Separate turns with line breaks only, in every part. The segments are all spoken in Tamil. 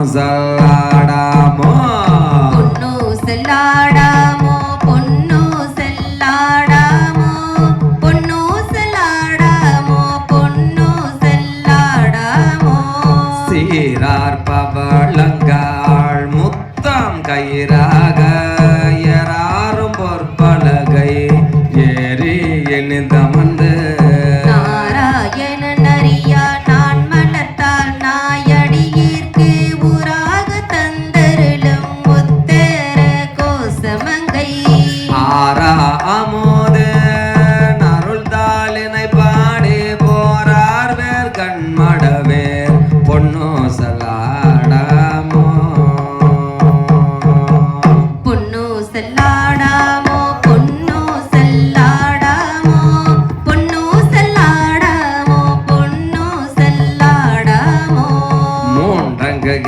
செல்லாடாமோ பொண்ணு செல்லாடாமோ பொண்ணு செல்லாடாமோ பொண்ணு செல்லாடாமோ பொண்ணு செல்லாடாமோ சீரார் பவளங்காள் முத்தம் கயிறாக எறாரும் பொற்பலகை ஏறி எண்ணிந்தமர்ந்து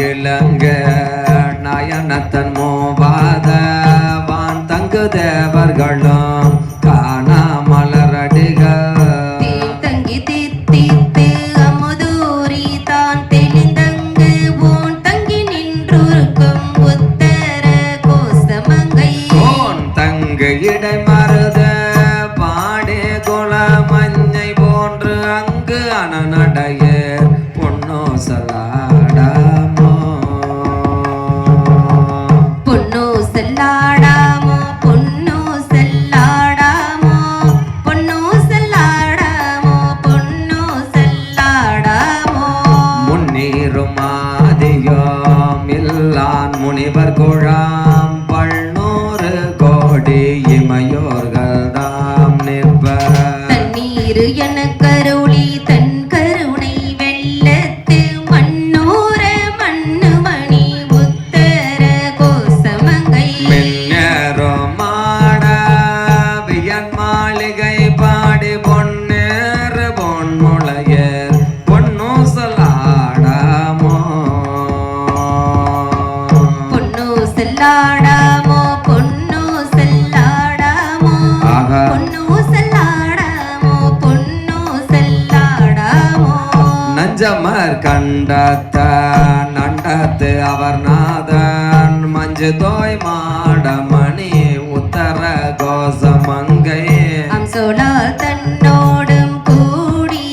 இளங்க நயனத்தன் மோவாத வான் தங்கு தேவர்களும் காணா மலரடிகள் தங்கி தீர்த்து அமுதூரி தான் தெளிந்தங்கு ஓன் தங்கி நின்றுக்கும் உத்தர கோசமங்கை ஓன் தங்கு இடை மருத பாடே குல மஞ்சை போன்று அங்கு அனநடைய பொன்னோ சலாடாமோ பொன்னோ செல்லாடாமோ பொன்னோ செல்லாடாமோ பொன்னோ செல்லாடாமோ பொன்னோ செல்லாடாமோ முன்னீரும் ஆதியோம் இல்லான் முனிவர் குழாம் பல்நூறு கோடி இமையோர்கள் தாம் நிற்பர் தண்ணீர் என கருளி தன் கருணை வெள்ளத்து மண்ணூர மண்ணு மணி உத்தர கோசமங்கை மென்னரும் மாட வியன் மாளிகை பாடி பொன்னேற பொன்முளையர் பொன்னு சொல்லாடாமோ பொன்னு செல்லாடாமோ பொன்னு செல்லாடாமோ பொன்னு செல்லாடாமோ பொன்னு செல்லாடாமோ நஞ்சமர் கண்டத்த நண்டத்து அவர் நாதன் மஞ்சு தோய் மாடமணி உத்தர கோசமங்கை அம்சோலா தன்னோடும் கூடி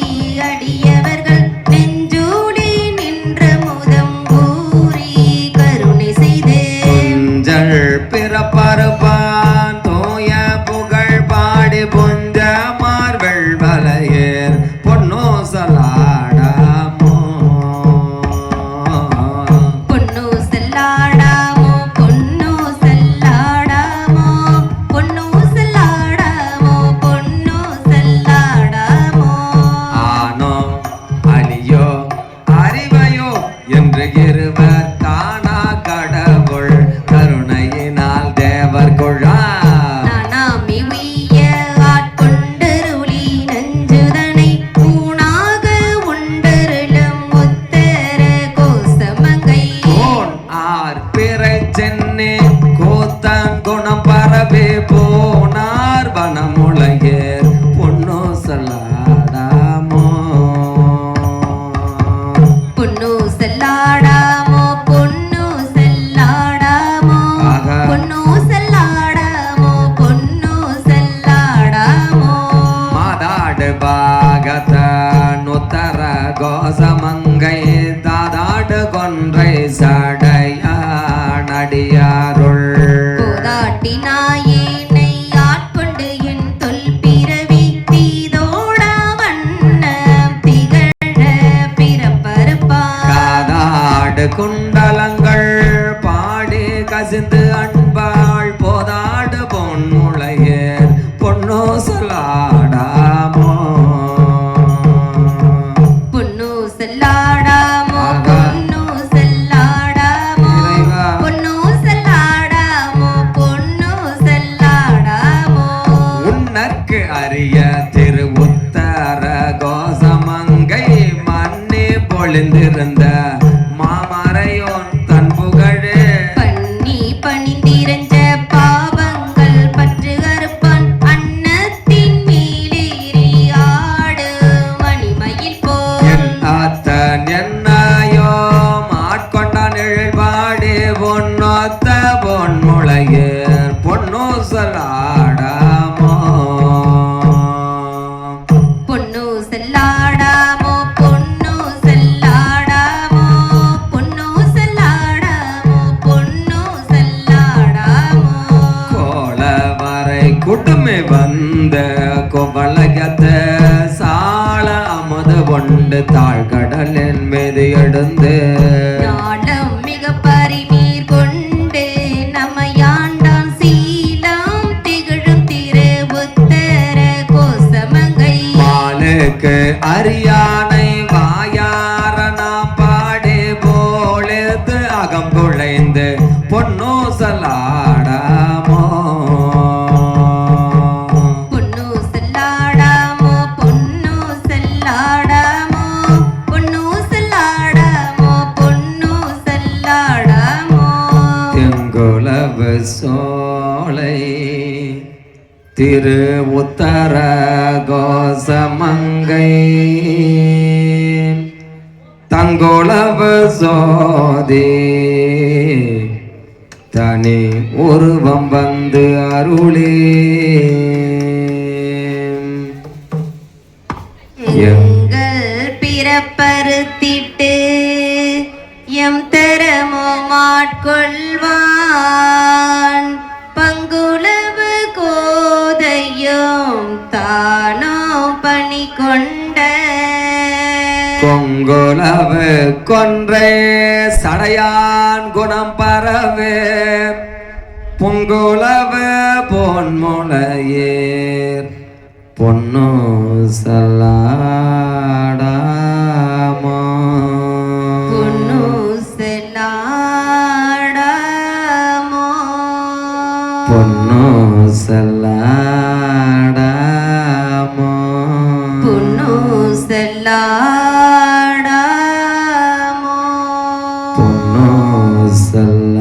அடியவர்கள் நெஞ்சூடி நின்ற முதம் கூறி கருணை செய்து குஞ்சள் பிறப்பருப்பான் தோய புகழ் பாடி புஞ்ச மார்வெள் வலையேர் பொன்னோ சலாடாமோ பொன்னு செல்லாடாமோ பொன்னு செல்லாடாமோ பொன்னு செல்லாடாமோ பொன்னு செல்லாடாமோ ஆனோ அழியோ அறிவையோ என்று இருவர் காணா கடவுள் கருணையினால் தேவர் குழா நானாமி உய்ய ஆட்கொண்டருளி நஞ்சுதனை ஊனாக உண்டருளும் உத்தர கோசமங்கை கோன் ஆர் பிறை சென்னே கோத்தன் குணம் பரவே போனார் வனமுளையேர் பொன்னோ சல்லாடாமோ பொன்னு செல்லாடாமோ பொன்னு செல்லாடாமோ பொன்னு செல்லாடாமோ பொன்னு செல்லாடாமோ மாதாடு பாகத நுத்தர கோசமங்கை தாதாடு கொன்றை சடையா நடியாருள் கோதாட்டி நாயேனை ஆட்கொண்டு என் தொல் பிறவி தீதோடா வண்ணம் திகழ பிறப்பருப்பான் காதாடு குண்டலங்கள் பாடி கசிந்து அன்பாள் போதாடு பொன்முளையேர் பொன்னோ சொல்லாடாமோ பொன்னு செல்லாடாமோ பொன்னு செல்லாடாமோ பொன்னு செல்லாடாமோ பொன்னு செல்லாடாமோ உன்னற்கு அரிய திரு உத்தர கோசமங்கை மண்ணே பொழிந்திருந்த மாமரையோன்
வளையத்த சால அமுது கொண்டு தாழ்கடலின் மீது எழுந்து
ஞானம் மிக பரிமீர் கொண்டு நம்மையாண்டாம் சீலம் திகழும் திரு உத்தர கோசமங்கை
மாலுக்கு அரியானை வாயார நாம் பாடி போலெது அகம் குழைந்து பொன்னூசலாடாமோ
பொன்னூசலாடாமோ பொன்னூசலாடாமோ பொன்னூசலாடாமோ பொன்னூசலாடாமோ
தெங்குலவு சோலை திரு உத்தர கோசமங்கை தங்குலவு சோதி தனி உருவம் வந்து அருளே
எங்கள் பிறப்பறுத்திட்டு எம் தரமும் ஆட்கொள்வான் பங்குளவு கோதையும் தானோ பணி கொண்ட
கொங்குலவு கொன்றை சடையான் குணம் பரவே பொங்குலவு பொன்முளையேர் பொன்னு சல்லாடாமோ
பொன்னூசலாடாமோ
பொன்னு சல்லாடாமோ
பொன்னூசலாடாமோ
பொன்னு சல்ல